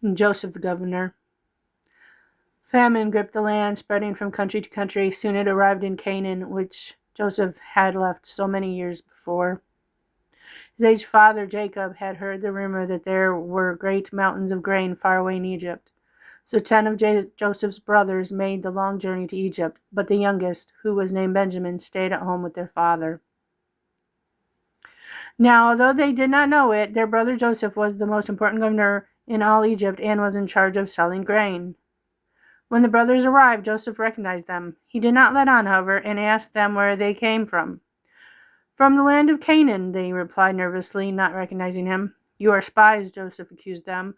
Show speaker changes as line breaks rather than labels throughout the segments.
and Joseph the governor. Famine gripped the land, spreading from country to country. Soon it arrived in Canaan, which Joseph had left so many years before. His aged father, Jacob, had heard the rumor that there were great mountains of grain far away in Egypt. So 10 of Joseph's brothers made the long journey to Egypt, but the youngest, who was named Benjamin, stayed at home with their father. Now, although they did not know it, their brother Joseph was the most important governor in all Egypt and was in charge of selling grain. When the brothers arrived, Joseph recognized them. He did not let on, however, and asked them where they came from. From the land of Canaan, they replied nervously, not recognizing him. You are spies, Joseph accused them.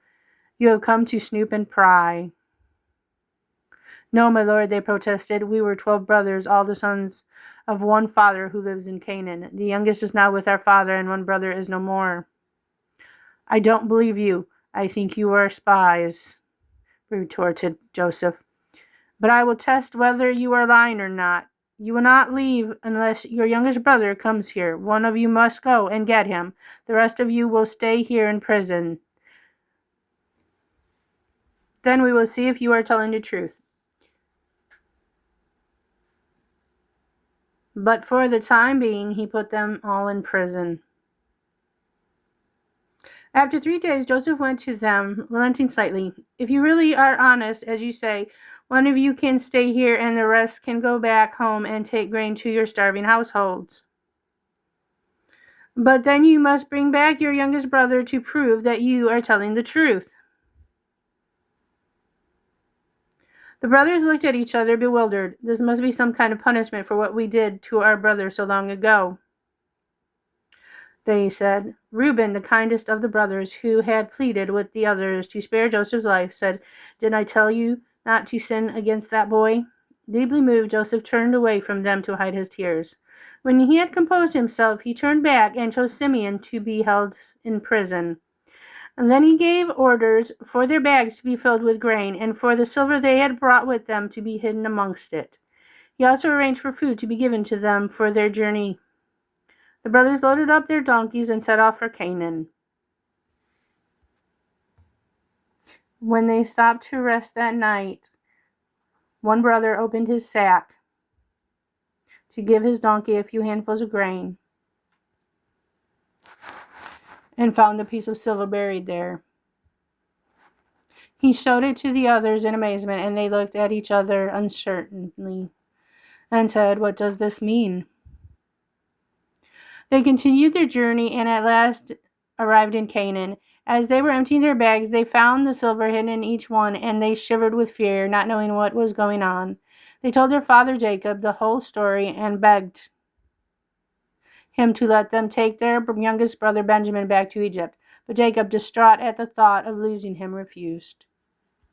You have come to snoop and pry. No, my lord, they protested. We were 12 brothers, all the sons of one father who lives in Canaan. The youngest is now with our father, and one brother is no more. I don't believe you. I think you are spies, retorted Joseph. But I will test whether you are lying or not. You will not leave unless your youngest brother comes here. One of you must go and get him. The rest of you will stay here in prison. Then we will see if you are telling the truth. But for the time being, he put them all in prison. After 3 days, Joseph went to them, relenting slightly. If you really are honest, as you say, one of you can stay here and the rest can go back home and take grain to your starving households. But then you must bring back your youngest brother to prove that you are telling the truth. The brothers looked at each other, bewildered. This must be some kind of punishment for what we did to our brother so long ago, they said. Reuben, the kindest of the brothers, who had pleaded with the others to spare Joseph's life, said, Didn't I tell you not to sin against that boy? Deeply moved, Joseph turned away from them to hide his tears. When he had composed himself, he turned back and chose Simeon to be held in prison. And then he gave orders for their bags to be filled with grain, and for the silver they had brought with them to be hidden amongst it. He also arranged for food to be given to them for their journey. The brothers loaded up their donkeys and set off for Canaan. When they stopped to rest at night, one brother opened his sack to give his donkey a few handfuls of grain and found a piece of silver buried there. He showed it to the others in amazement, and they looked at each other uncertainly and said, What does this mean? They continued their journey and at last arrived in Canaan. As they were emptying their bags, they found the silver hidden in each one, and they shivered with fear, not knowing what was going on. They told their father Jacob the whole story and begged him to let them take their youngest brother Benjamin back to Egypt. But Jacob, distraught at the thought of losing him, refused.